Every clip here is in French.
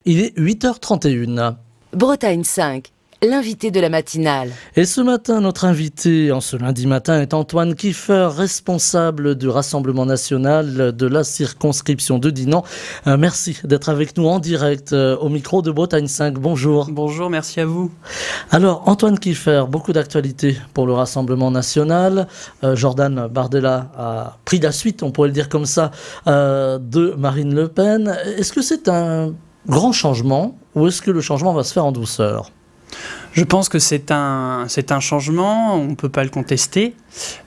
Il est 8h31. Bretagne 5, l'invité de la matinale. Et ce matin, notre invité en ce lundi matin est Antoine Kiefer, responsable du Rassemblement national de la circonscription de Dinan. Merci d'être avec nous en direct au micro de Bretagne 5. Bonjour. Bonjour, merci à vous. Alors, Antoine Kiefer, beaucoup d'actualités pour le Rassemblement national. Jordan Bardella a pris la suite, on pourrait le dire comme ça, de Marine Le Pen. Est-ce que c'est un grand changement ou est-ce que le changement va se faire en douceur ? Je pense que c'est un changement, on ne peut pas le contester.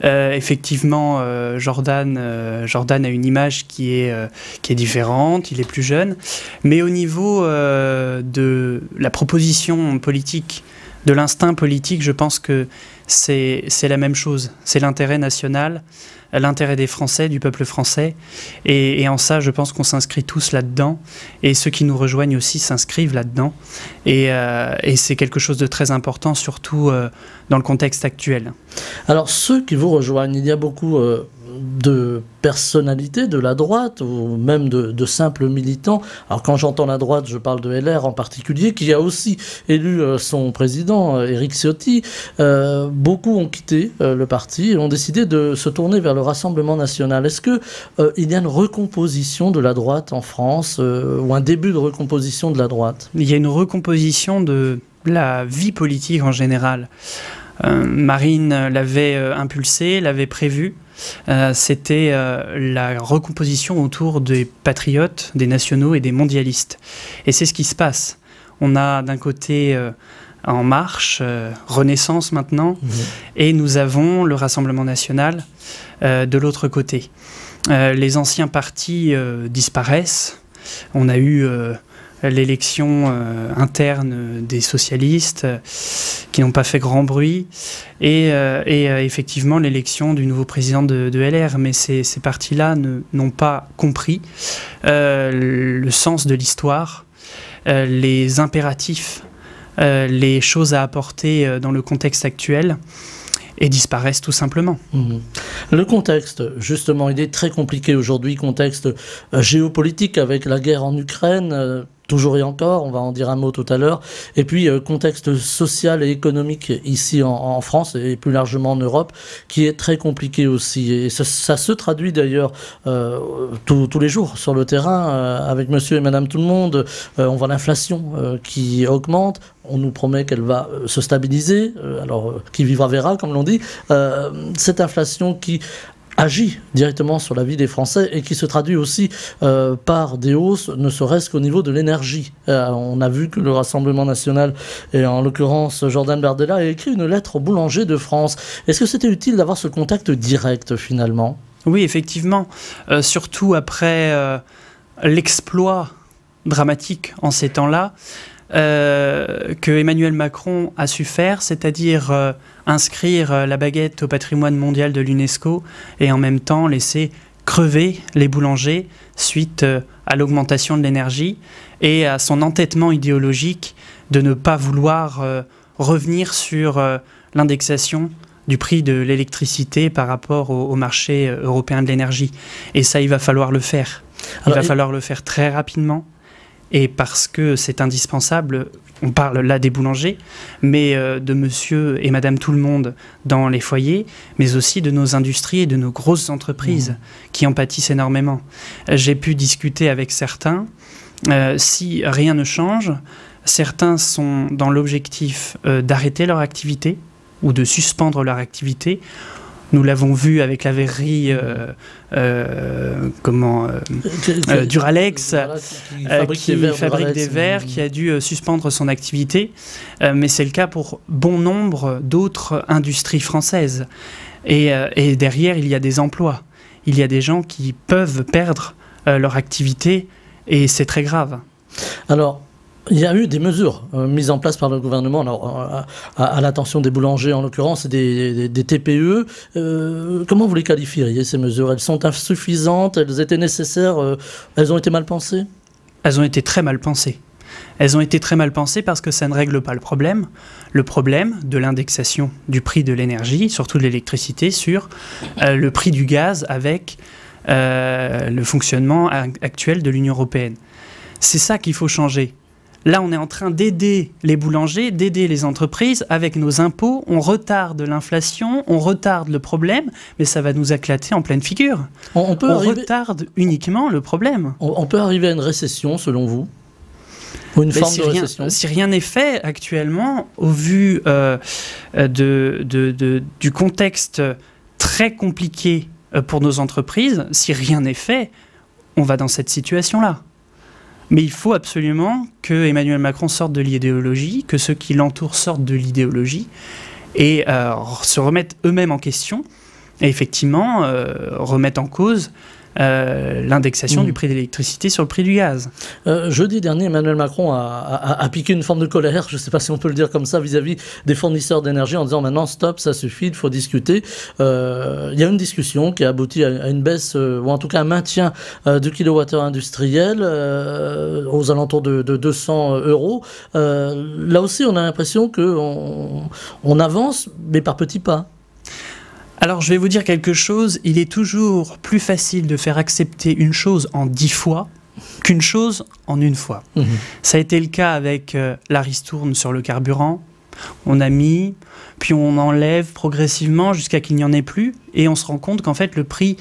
Effectivement, Jordan a une image qui est différente, il est plus jeune. Mais au niveau de la proposition politique, de l'instinct politique, je pense que c'est la même chose. C'est l'intérêt national, l'intérêt des Français, du peuple français. Et en ça, je pense qu'on s'inscrit tous là-dedans. Et ceux qui nous rejoignent aussi s'inscrivent là-dedans. Et c'est quelque chose de très important, surtout dans le contexte actuel. Alors, ceux qui vous rejoignent, il y a beaucoup de personnalités de la droite ou même de simples militants. Alors quand j'entends la droite, je parle de LR en particulier, qui a aussi élu son président, Éric Ciotti. Beaucoup ont quitté le parti et ont décidé de se tourner vers le Rassemblement national. Est-ce que il y a une recomposition de la droite en France ou un début de recomposition de la droite ? Il y a une recomposition de la vie politique en général. Marine l'avait impulsé, l'avait prévu. C'était la recomposition autour des patriotes, des nationaux et des mondialistes. Et c'est ce qui se passe. On a d'un côté En Marche, Renaissance maintenant, et nous avons le Rassemblement national de l'autre côté. Les anciens partis disparaissent. On a eu l'élection interne des socialistes qui n'ont pas fait grand bruit et effectivement l'élection du nouveau président de LR. Mais ces partis-là n'ont pas compris le sens de l'histoire, les impératifs, les choses à apporter dans le contexte actuel et disparaissent tout simplement. Le contexte, justement, il est très compliqué aujourd'hui, contexte géopolitique avec la guerre en Ukraine, toujours et encore, on va en dire un mot tout à l'heure, et puis contexte social et économique ici en France et plus largement en Europe, qui est très compliqué aussi. Et ça se traduit d'ailleurs tous les jours sur le terrain, avec monsieur et madame tout le monde. On voit l'inflation qui augmente, on nous promet qu'elle va se stabiliser, alors qui vivra verra, comme l'on dit. Cette inflation qui agit directement sur la vie des Français et qui se traduit aussi par des hausses, ne serait-ce qu'au niveau de l'énergie. On a vu que le Rassemblement national, et en l'occurrence Jordan Bardella, a écrit une lettre au boulanger de France. Est-ce que c'était utile d'avoir ce contact direct finalement ? Oui, effectivement. Surtout après l'exploit dramatique en ces temps-là, que Emmanuel Macron a su faire, c'est-à-dire inscrire la baguette au patrimoine mondial de l'UNESCO et en même temps laisser crever les boulangers suite à l'augmentation de l'énergie et à son entêtement idéologique de ne pas vouloir revenir sur l'indexation du prix de l'électricité par rapport au marché européen de l'énergie. Et ça, il va falloir le faire. Il va falloir le faire très rapidement. Et parce que c'est indispensable, on parle là des boulangers, mais de monsieur et madame tout le monde dans les foyers, mais aussi de nos industries et de nos grosses entreprises qui en pâtissent énormément. J'ai pu discuter avec certains. Si rien ne change, certains sont dans l'objectif d'arrêter leur activité ou de suspendre leur activité. Nous l'avons vu avec la verrerie Duralex, qui fabrique des verres, qui a dû suspendre son activité. Mais c'est le cas pour bon nombre d'autres industries françaises. Et derrière, il y a des emplois. Il y a des gens qui peuvent perdre leur activité et c'est très grave. Alors, il y a eu des mesures mises en place par le gouvernement à l'attention des boulangers, en l'occurrence, des TPE. Comment vous les qualifieriez, ces mesures ? Elles sont insuffisantes ? Elles étaient nécessaires ? Elles ont été mal pensées ? Elles ont été très mal pensées. Elles ont été très mal pensées parce que ça ne règle pas le problème de l'indexation du prix de l'énergie, surtout de l'électricité, sur le prix du gaz avec le fonctionnement actuel de l'Union européenne. C'est ça qu'il faut changer. Là, on est en train d'aider les boulangers, d'aider les entreprises avec nos impôts. On retarde l'inflation, on retarde le problème, mais ça va nous éclater en pleine figure. On retarde uniquement le problème. On peut arriver à une récession, selon vous? Ou une forme de récession? Si rien n'est fait actuellement, au vu du contexte très compliqué pour nos entreprises, si rien n'est fait, on va dans cette situation-là. Mais il faut absolument que Emmanuel Macron sorte de l'idéologie, que ceux qui l'entourent sortent de l'idéologie et se remettent eux-mêmes en question et effectivement remettent en cause l'indexation du prix de l'électricité sur le prix du gaz. Jeudi dernier, Emmanuel Macron a piqué une forme de colère, je ne sais pas si on peut le dire comme ça, vis-à-vis des fournisseurs d'énergie en disant maintenant stop, ça suffit, il faut discuter. Il y a une discussion qui a abouti à une baisse, ou en tout cas un maintien du kilowattheure industriel aux alentours de 200 €. Là aussi, on a l'impression qu'on avance, mais par petits pas. Alors, je vais vous dire quelque chose. Il est toujours plus facile de faire accepter une chose en 10 fois qu'une chose en une fois. Ça a été le cas avec la ristourne sur le carburant. On a mis, puis on enlève progressivement jusqu'à qu'il n'y en ait plus. Et on se rend compte qu'en fait, le prix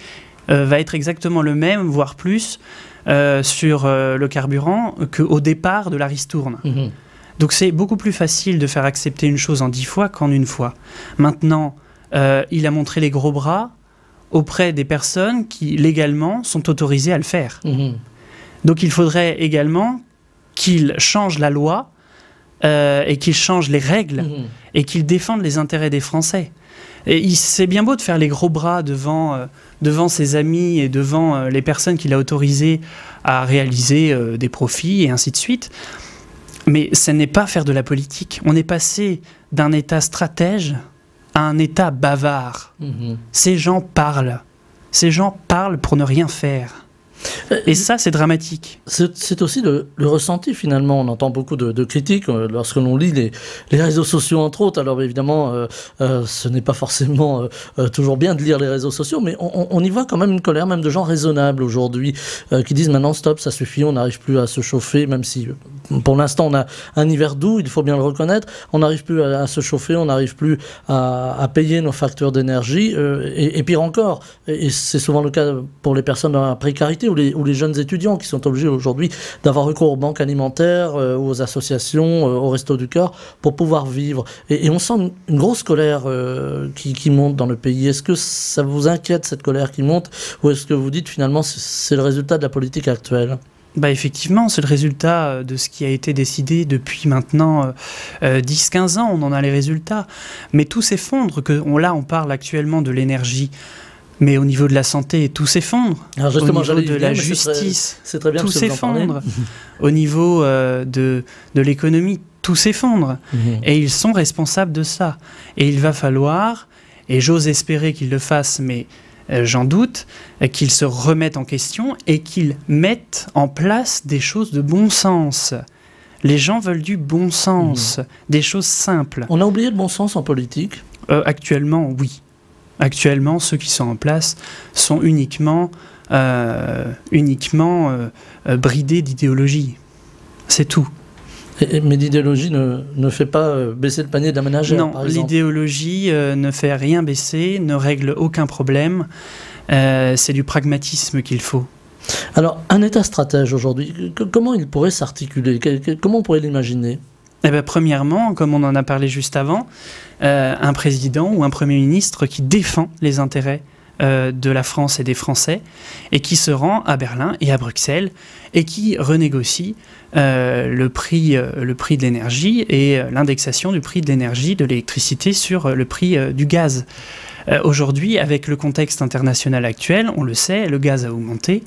va être exactement le même, voire plus, sur le carburant qu'au départ de la ristourne. Donc, c'est beaucoup plus facile de faire accepter une chose en 10 fois qu'en une fois. Maintenant, il a montré les gros bras auprès des personnes qui, légalement, sont autorisées à le faire. Donc il faudrait également qu'il change la loi et qu'il change les règles et qu'il défende les intérêts des Français. Et c'est bien beau de faire les gros bras devant ses amis et devant les personnes qu'il a autorisées à réaliser des profits et ainsi de suite. Mais ce n'est pas faire de la politique. On est passé d'un État stratège à un État bavard. Ces gens parlent. Ces gens parlent pour ne rien faire. Et ça, c'est dramatique. C'est aussi le ressenti, finalement. On entend beaucoup de critiques lorsque l'on lit les réseaux sociaux, entre autres. Alors, évidemment, ce n'est pas forcément toujours bien de lire les réseaux sociaux, mais on y voit quand même une colère, même de gens raisonnables aujourd'hui, qui disent maintenant, stop, ça suffit, on n'arrive plus à se chauffer, même si, pour l'instant, on a un hiver doux, il faut bien le reconnaître, on n'arrive plus à se chauffer, on n'arrive plus à payer nos factures d'énergie, et pire encore, et c'est souvent le cas pour les personnes dans la précarité, ou les jeunes étudiants qui sont obligés aujourd'hui d'avoir recours aux banques alimentaires, aux associations, aux Restos du Cœur pour pouvoir vivre. Et on sent une grosse colère qui monte dans le pays. Est-ce que ça vous inquiète, cette colère qui monte, ou est-ce que vous dites finalement c'est le résultat de la politique actuelle ? Bah effectivement, c'est le résultat de ce qui a été décidé depuis maintenant 10-15 ans. On en a les résultats. Mais tout s'effondre. Là, on parle actuellement de l'énergie. Mais au niveau de la santé, tout s'effondre. Au niveau de la justice, tout s'effondre. Au niveau de l'économie, tout s'effondre. Et ils sont responsables de ça. Et il va falloir, et j'ose espérer qu'ils le fassent, mais j'en doute, qu'ils se remettent en question et qu'ils mettent en place des choses de bon sens. Les gens veulent du bon sens, des choses simples. On a oublié le bon sens en politique ? Actuellement, oui. Actuellement, ceux qui sont en place sont uniquement bridés d'idéologie. C'est tout. Mais l'idéologie ne fait pas baisser le panier de la ménagère, par exemple. Non, l'idéologie ne fait rien baisser, ne règle aucun problème. C'est du pragmatisme qu'il faut. Alors, un État stratège aujourd'hui, comment il pourrait s'articuler ? Comment on pourrait l'imaginer ? Eh bien, premièrement, comme on en a parlé juste avant, un président ou un Premier ministre qui défend les intérêts de la France et des Français et qui se rend à Berlin et à Bruxelles et qui renégocie le prix de l'énergie et l'indexation du prix de l'énergie, de l'électricité sur le prix du gaz. Aujourd'hui, avec le contexte international actuel, on le sait, le gaz a augmenté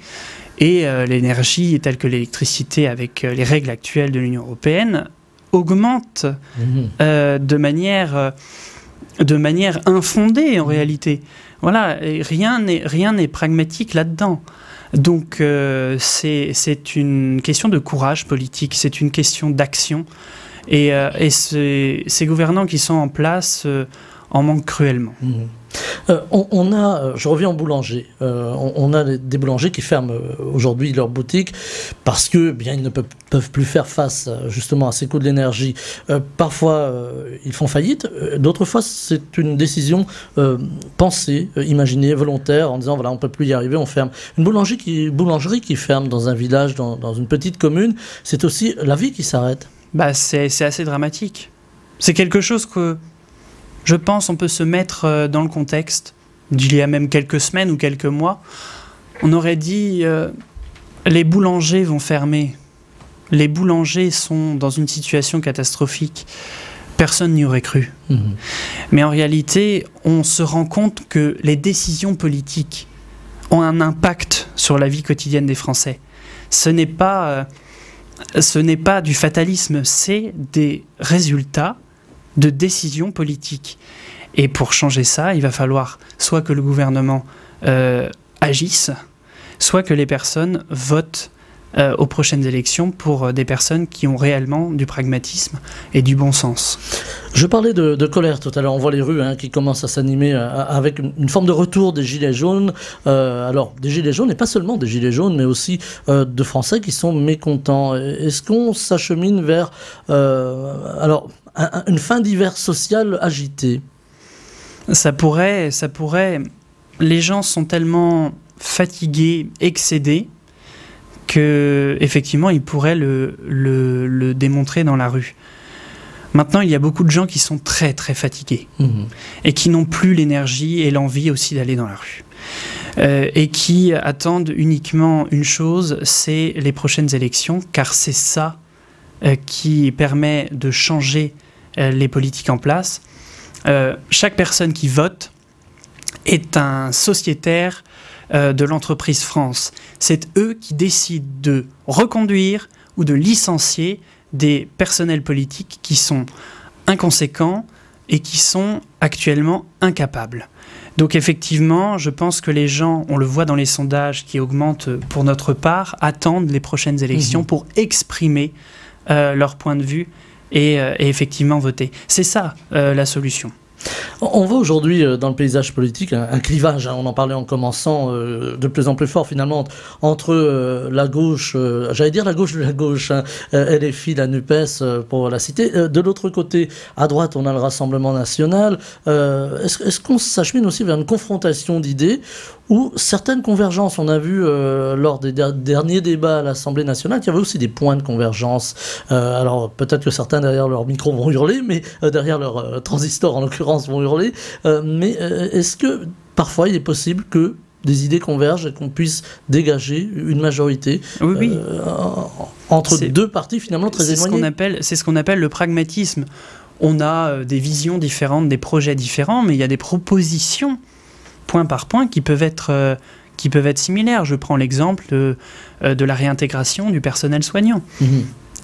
et l'énergie telle que l'électricité avec les règles actuelles de l'Union européenne augmente de manière infondée en réalité. Voilà, et rien n'est pragmatique là-dedans. Donc c'est une question de courage politique, c'est une question d'action. Et ces gouvernants qui sont en place en manquent cruellement. Je reviens au boulanger. On a des boulangers qui ferment aujourd'hui leurs boutiques parce que bien ils ne peuvent plus faire face justement à ces coûts de l'énergie. Parfois ils font faillite, d'autres fois c'est une décision pensée, imaginée, volontaire, en disant voilà on peut plus y arriver, on ferme. Une boulangerie qui ferme dans un village, dans une petite commune, c'est aussi la vie qui s'arrête. C'est assez dramatique. C'est quelque chose que je pense on peut se mettre dans le contexte d'il y a même quelques semaines ou quelques mois. On aurait dit les boulangers vont fermer. Les boulangers sont dans une situation catastrophique. Personne n'y aurait cru. Mais en réalité, on se rend compte que les décisions politiques ont un impact sur la vie quotidienne des Français. Ce n'est pas du fatalisme, c'est des résultats de décisions politiques. Et pour changer ça, il va falloir soit que le gouvernement agisse, soit que les personnes votent aux prochaines élections pour des personnes qui ont réellement du pragmatisme et du bon sens. Je parlais de colère tout à l'heure. On voit les rues qui commencent à s'animer avec une forme de retour des gilets jaunes. Alors, des gilets jaunes, et pas seulement des gilets jaunes, mais aussi de Français qui sont mécontents. Est-ce qu'on s'achemine vers une fin d'hiver social agitée? Ça pourrait. Les gens sont tellement fatigués, excédés, que effectivement, ils pourraient le démontrer dans la rue. Maintenant, il y a beaucoup de gens qui sont très très fatigués et qui n'ont plus l'énergie et l'envie aussi d'aller dans la rue. Et qui attendent uniquement une chose, c'est les prochaines élections, car c'est ça qui permet de changer les politiques en place. Chaque personne qui vote est un sociétaire de l'entreprise France. C'est eux qui décident de reconduire ou de licencier des personnels politiques qui sont inconséquents et qui sont actuellement incapables. Donc effectivement, je pense que les gens, on le voit dans les sondages qui augmentent pour notre part, attendent les prochaines élections pour exprimer leur point de vue et effectivement voter. C'est ça la solution. On voit aujourd'hui dans le paysage politique un clivage, on en parlait en commençant, de plus en plus fort finalement entre la gauche, j'allais dire la gauche de la gauche, LFI, la NUPES pour la citer. De l'autre côté, à droite, on a le Rassemblement National. Est-ce qu'on s'achemine aussi vers une confrontation d'idées ou certaines convergences? On a vu lors des derniers débats à l'Assemblée nationale qu'il y avait aussi des points de convergence. Alors peut-être que certains derrière leur micro vont hurler, mais derrière leur transistor en l'occurrence vont hurler. Mais est-ce que parfois il est possible que des idées convergent et qu'on puisse dégager une majorité entre deux partis finalement très éloignés? C'est ce qu'on appelle le pragmatisme. On a des visions différentes, des projets différents, mais il y a des propositions point par point qui peuvent être similaires. Je prends l'exemple de la réintégration du personnel soignant.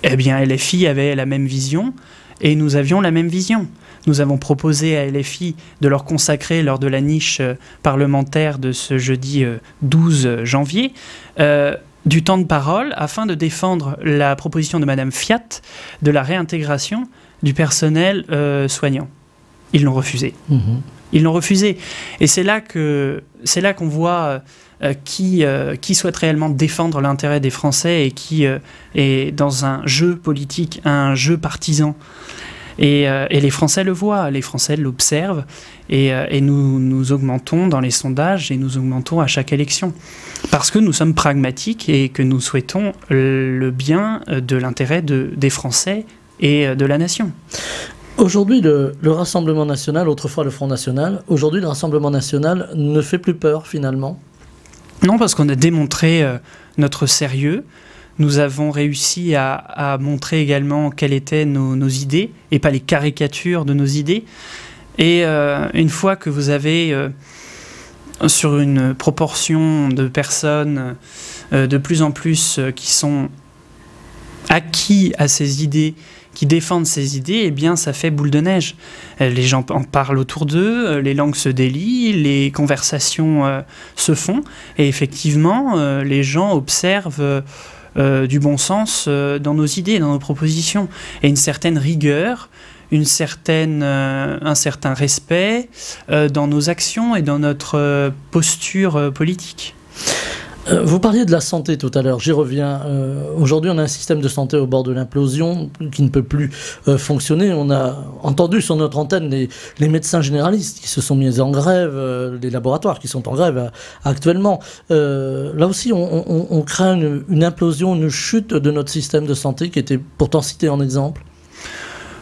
Eh bien, LFI avait la même vision et nous avions la même vision. Nous avons proposé à LFI de leur consacrer, lors de la niche parlementaire de ce jeudi 12 janvier, du temps de parole afin de défendre la proposition de Madame Fiat de la réintégration du personnel soignant. Ils l'ont refusé. Ils l'ont refusé. Et c'est là qu'on voit qui souhaite réellement défendre l'intérêt des Français et qui est dans un jeu politique, un jeu partisan. Et les Français le voient, les Français l'observent, et nous augmentons dans les sondages et nous augmentons à chaque élection. Parce que nous sommes pragmatiques et que nous souhaitons le bien de l'intérêt des Français et de la nation. Aujourd'hui, le Rassemblement National, autrefois le Front National, aujourd'hui le Rassemblement National ne fait plus peur finalement? Non, parce qu'on a démontré notre sérieux. Nous avons réussi à montrer également quelles étaient nos idées et pas les caricatures de nos idées. Et une fois que vous avez sur une proportion de personnes de plus en plus qui sont acquis à ces idées, qui défendent ces idées, eh bien ça fait boule de neige. Les gens en parlent autour d'eux, les langues se délient, les conversations se font, et effectivement, les gens observent du bon sens dans nos idées, dans nos propositions, et une certaine rigueur, un certain respect dans nos actions et dans notre posture politique. Vous parliez de la santé tout à l'heure, j'y reviens. Aujourd'hui, on a un système de santé au bord de l'implosion qui ne peut plus fonctionner. On a entendu sur notre antenne les médecins généralistes qui se sont mis en grève, les laboratoires qui sont en grève actuellement. Là aussi, on craint une implosion, une chute de notre système de santé qui était pourtant cité en exemple.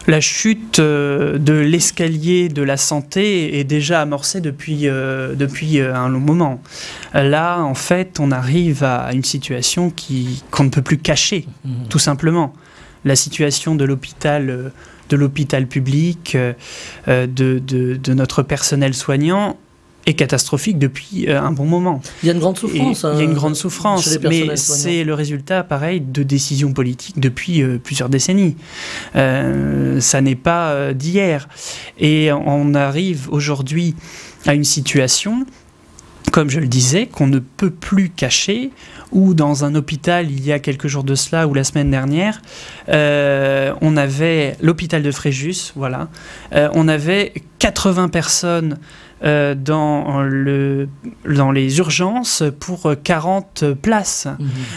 La chute de l'escalier de la santé est déjà amorcée depuis un long moment. Là, en fait, on arrive à une situation qu'on ne peut plus cacher, tout simplement. La situation de l'hôpital public, de notre personnel soignant est catastrophique depuis un bon moment. Il y a une grande souffrance. Il y a une grande souffrance, mais c'est le résultat, pareil, de décisions politiques depuis plusieurs décennies. Ça n'est pas d'hier. Et on arrive aujourd'hui à une situation, comme je le disais, qu'on ne peut plus cacher, où dans un hôpital, il y a quelques jours de cela, ou la semaine dernière, on avait l'hôpital de Fréjus, voilà, on avait 80 personnes dans les urgences pour 40 places,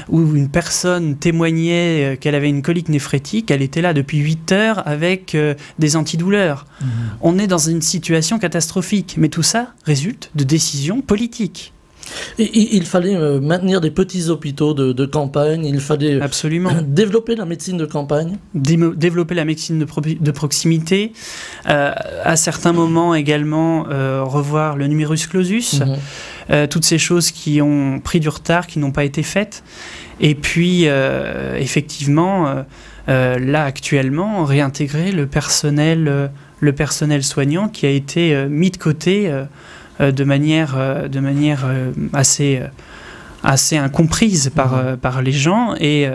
où une personne témoignait qu'elle avait une colique néphrétique, elle était là depuis 8 heures avec des antidouleurs. On est dans une situation catastrophique, mais tout ça résulte de décisions politiques. Et il fallait maintenir des petits hôpitaux de campagne, il fallait absolument développer la médecine de campagne. Développer la médecine de proximité, à certains moments également revoir le numerus clausus, toutes ces choses qui ont pris du retard, qui n'ont pas été faites. Et puis, effectivement, là actuellement, réintégrer le personnel soignant qui a été mis de côté de manière assez incomprise par les gens, et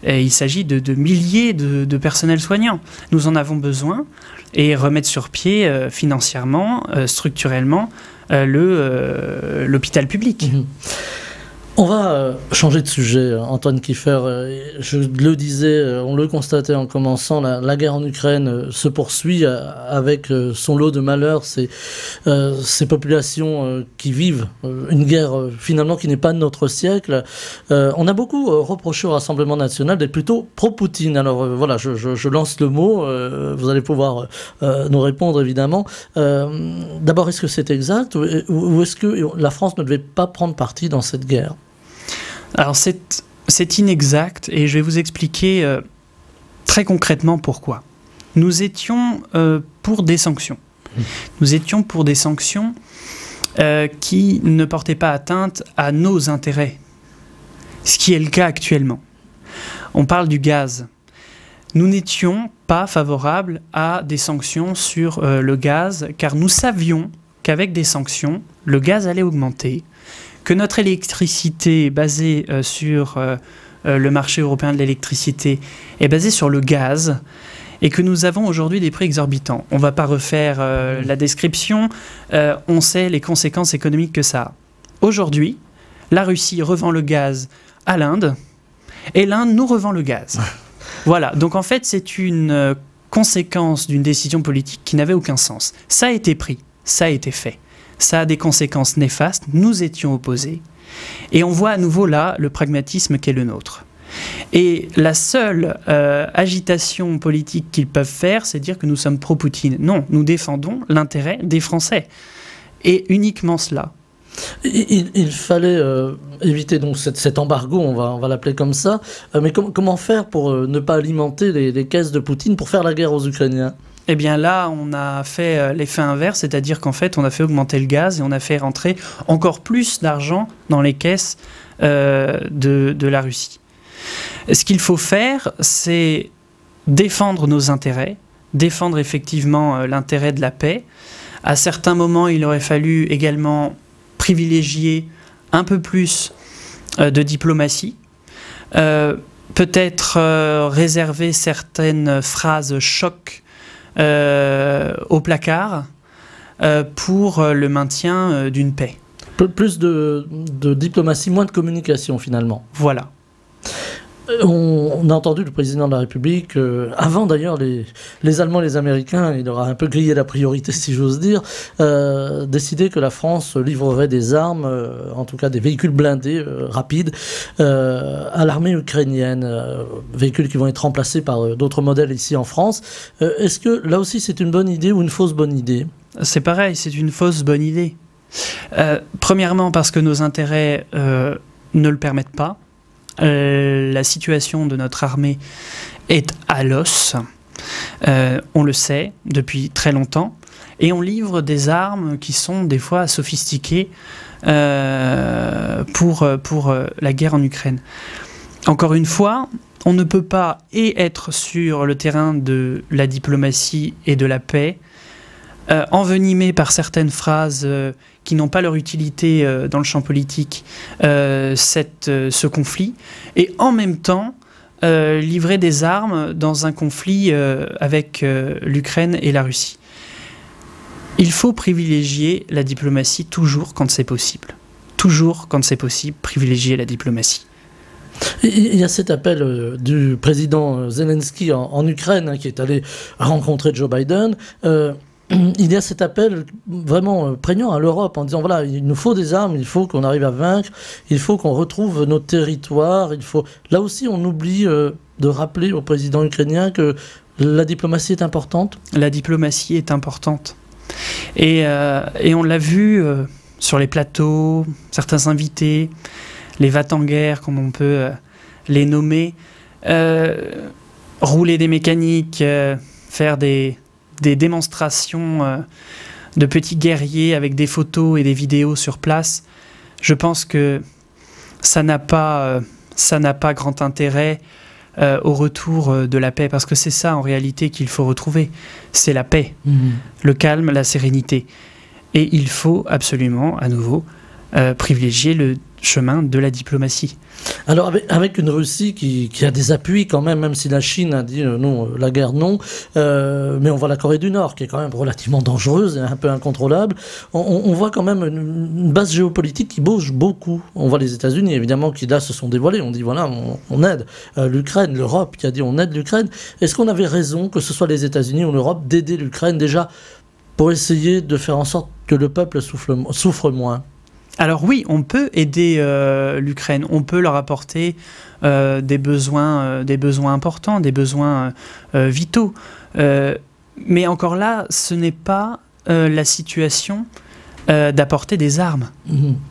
il s'agit de milliers de personnels soignants. Nous en avons besoin, et remettre sur pied financièrement, structurellement, l'hôpital public. On va changer de sujet, Antoine Kiefer. Je le disais, on le constatait en commençant, la guerre en Ukraine se poursuit avec son lot de malheurs. Ces populations qui vivent une guerre finalement qui n'est pas de notre siècle. On a beaucoup reproché au Rassemblement national d'être plutôt pro-Poutine. Alors voilà, je lance le mot, vous allez pouvoir nous répondre évidemment. D'abord, est-ce que c'est exact ou est-ce que la France ne devait pas prendre parti dans cette guerre ? Alors c'est inexact, et je vais vous expliquer très concrètement pourquoi. Nous étions pour des sanctions. Nous étions pour des sanctions qui ne portaient pas atteinte à nos intérêts, ce qui est le cas actuellement. On parle du gaz. Nous n'étions pas favorables à des sanctions sur le gaz, car nous savions qu'avec des sanctions, le gaz allait augmenter, que notre électricité basée sur le marché européen de l'électricité est basée sur le gaz, et que nous avons aujourd'hui des prix exorbitants. On ne va pas refaire la description, on sait les conséquences économiques que ça a. Aujourd'hui, la Russie revend le gaz à l'Inde, et l'Inde nous revend le gaz. Voilà, donc en fait c'est une conséquence d'une décision politique qui n'avait aucun sens. Ça a été pris, ça a été fait. Ça a des conséquences néfastes, nous étions opposés. Et on voit à nouveau là le pragmatisme qu'est le nôtre. Et la seule agitation politique qu'ils peuvent faire, c'est dire que nous sommes pro-Poutine. Non, nous défendons l'intérêt des Français. Et uniquement cela. Il fallait éviter donc cet embargo, on va l'appeler comme ça. Mais comment faire pour ne pas alimenter les caisses de Poutine pour faire la guerre aux Ukrainiens ? Eh bien là, on a fait l'effet inverse, c'est-à-dire qu'en fait, on a fait augmenter le gaz et on a fait rentrer encore plus d'argent dans les caisses de la Russie. Ce qu'il faut faire, c'est défendre nos intérêts, défendre effectivement l'intérêt de la paix. À certains moments, il aurait fallu également privilégier un peu plus de diplomatie, peut-être réserver certaines phrases choc au placard pour le maintien d'une paix. Plus de diplomatie, moins de communication finalement. Voilà. On a entendu le président de la République, avant d'ailleurs les Allemands et les Américains, il aura un peu grillé la priorité si j'ose dire, décider que la France livrerait des armes, en tout cas des véhicules blindés rapides, à l'armée ukrainienne, véhicules qui vont être remplacés par d'autres modèles ici en France. Est-ce que là aussi c'est une bonne idée ou une fausse bonne idée? C'est pareil, c'est une fausse bonne idée. Premièrement parce que nos intérêts ne le permettent pas. La situation de notre armée est à l'os, on le sait depuis très longtemps, et on livre des armes qui sont des fois sophistiquées pour la guerre en Ukraine. Encore une fois, on ne peut pas être sur le terrain de la diplomatie et de la paix, envenimé par certaines phrases qui n'ont pas leur utilité dans le champ politique, ce conflit, et en même temps livrer des armes dans un conflit avec l'Ukraine et la Russie. Il faut privilégier la diplomatie toujours quand c'est possible. Toujours quand c'est possible, privilégier la diplomatie. Il y a cet appel du président Zelensky en Ukraine, qui est allé rencontrer Joe Biden. Il y a cet appel vraiment prégnant à l'Europe en disant voilà, il nous faut des armes, il faut qu'on arrive à vaincre, il faut qu'on retrouve nos territoires, Là aussi, on oublie de rappeler au président ukrainien que la diplomatie est importante. La diplomatie est importante. Et on l'a vu sur les plateaux, certains invités, les va-t-en-guerre, comme on peut les nommer, rouler des mécaniques, faire des démonstrations de petits guerriers avec des photos et des vidéos sur place. Je pense que ça n'a pas grand intérêt au retour de la paix, parce que c'est ça en réalité qu'il faut retrouver, c'est la paix, le calme, la sérénité. Et il faut absolument, à nouveau, privilégier le chemin de la diplomatie. Alors avec une Russie qui a des appuis quand même si la Chine a dit non, la guerre non, mais on voit la Corée du Nord qui est quand même relativement dangereuse et un peu incontrôlable, on voit quand même une base géopolitique qui bouge beaucoup. On voit les États-Unis évidemment qui là se sont dévoilés, on dit voilà, on aide l'Ukraine, l'Europe qui a dit on aide l'Ukraine. Est-ce qu'on avait raison, que ce soit les États-Unis ou l'Europe, d'aider l'Ukraine déjà pour essayer de faire en sorte que le peuple souffre moins? Alors oui, on peut aider l'Ukraine, on peut leur apporter des besoins importants, des besoins vitaux. Mais encore là, ce n'est pas la situation d'apporter des armes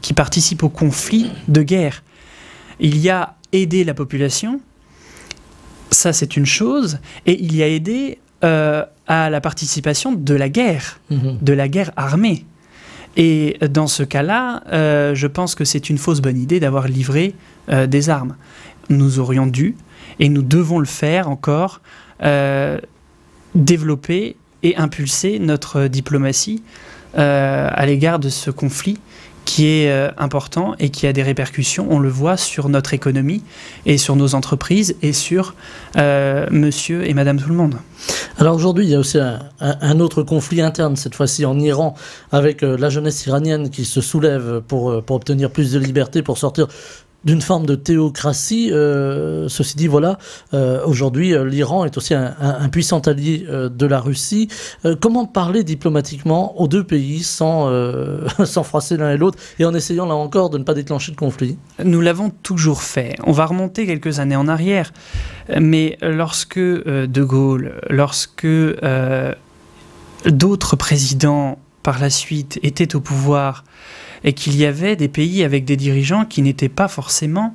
qui participent au conflit de guerre. Il y a aider la population, ça c'est une chose, et il y a aider à la participation de la guerre armée. Et dans ce cas-là, je pense que c'est une fausse bonne idée d'avoir livré des armes. Nous aurions dû, et nous devons le faire encore, développer et impulser notre diplomatie à l'égard de ce conflit qui est important et qui a des répercussions, on le voit, sur notre économie et sur nos entreprises et sur monsieur et madame tout le monde. Alors aujourd'hui, il y a aussi un autre conflit interne, cette fois-ci en Iran, avec la jeunesse iranienne qui se soulève pour obtenir plus de liberté, pour sortir d'une forme de théocratie. Ceci dit, voilà, aujourd'hui, l'Iran est aussi un puissant allié de la Russie. Comment parler diplomatiquement aux deux pays sans froisser l'un et l'autre, et en essayant là encore de ne pas déclencher de conflit? Nous l'avons toujours fait. On va remonter quelques années en arrière, mais lorsque De Gaulle, lorsque d'autres présidents par la suite étaient au pouvoir, et qu'il y avait des pays avec des dirigeants qui n'étaient pas forcément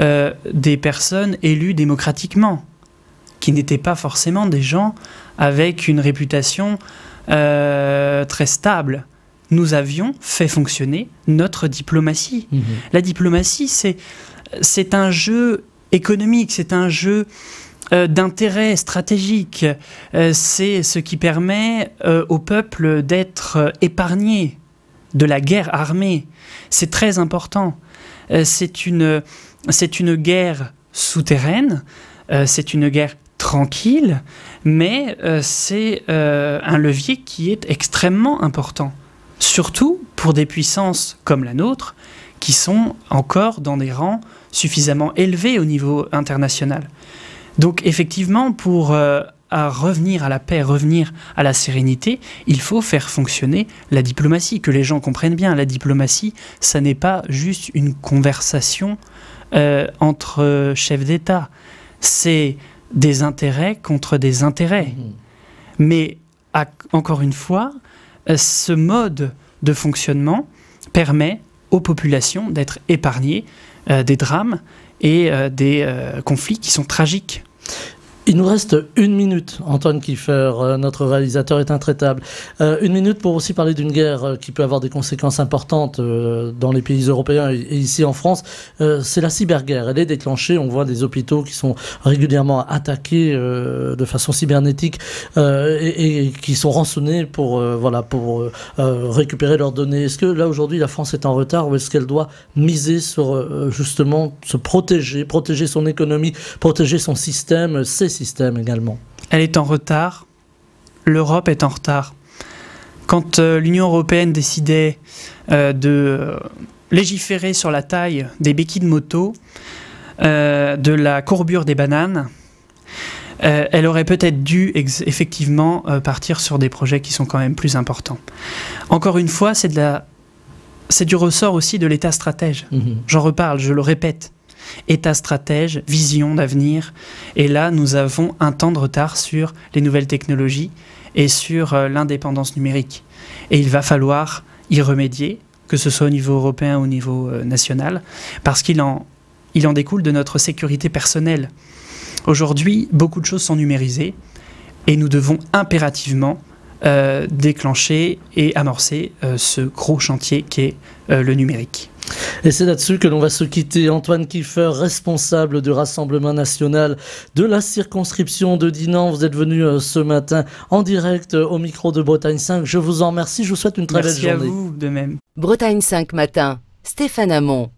des personnes élues démocratiquement, qui n'étaient pas forcément des gens avec une réputation très stable. Nous avions fait fonctionner notre diplomatie. La diplomatie, c'est un jeu économique, c'est un jeu d'intérêt stratégique. C'est ce qui permet au peuple d'être épargné de la guerre armée. C'est très important. C'est une guerre souterraine, c'est une guerre tranquille, mais c'est un levier qui est extrêmement important. Surtout pour des puissances comme la nôtre, qui sont encore dans des rangs suffisamment élevé au niveau international. Donc effectivement, pour à revenir à la paix, revenir à la sérénité, il faut faire fonctionner la diplomatie, que les gens comprennent bien. La diplomatie, ça n'est pas juste une conversation entre chefs d'État. C'est des intérêts contre des intérêts. Mais encore une fois, ce mode de fonctionnement permet aux populations d'être épargnées des drames et des conflits qui sont tragiques. Il nous reste 1 minute. Antoine Kiefer, notre réalisateur, est intraitable. 1 minute pour aussi parler d'une guerre qui peut avoir des conséquences importantes dans les pays européens et ici en France. C'est la cyberguerre. Elle est déclenchée. On voit des hôpitaux qui sont régulièrement attaqués de façon cybernétique et qui sont rançonnés pour récupérer leurs données. Est-ce que là aujourd'hui la France est en retard ou est-ce qu'elle doit miser sur justement se protéger son économie, protéger son système, ses système également? Elle est en retard. L'Europe est en retard. Quand l'Union européenne décidait de légiférer sur la taille des béquilles de moto, de la courbure des bananes, elle aurait peut-être dû effectivement partir sur des projets qui sont quand même plus importants. Encore une fois, c'est du ressort aussi de l'État stratège. J'en reparle, je le répète. État stratège, vision d'avenir. Et là, nous avons un temps de retard sur les nouvelles technologies et sur l'indépendance numérique. Et il va falloir y remédier, que ce soit au niveau européen ou au niveau national, parce qu'il en découle de notre sécurité personnelle. Aujourd'hui, beaucoup de choses sont numérisées et nous devons impérativement déclencher et amorcer ce gros chantier qui est le numérique. Et c'est là-dessus que l'on va se quitter. Antoine Kiefer, responsable du Rassemblement national de la circonscription de Dinan. Vous êtes venu ce matin en direct au micro de Bretagne 5. Je vous en remercie. Je vous souhaite une très belle journée. Merci à vous, de même. Bretagne 5 matin, Stéphane Hamon.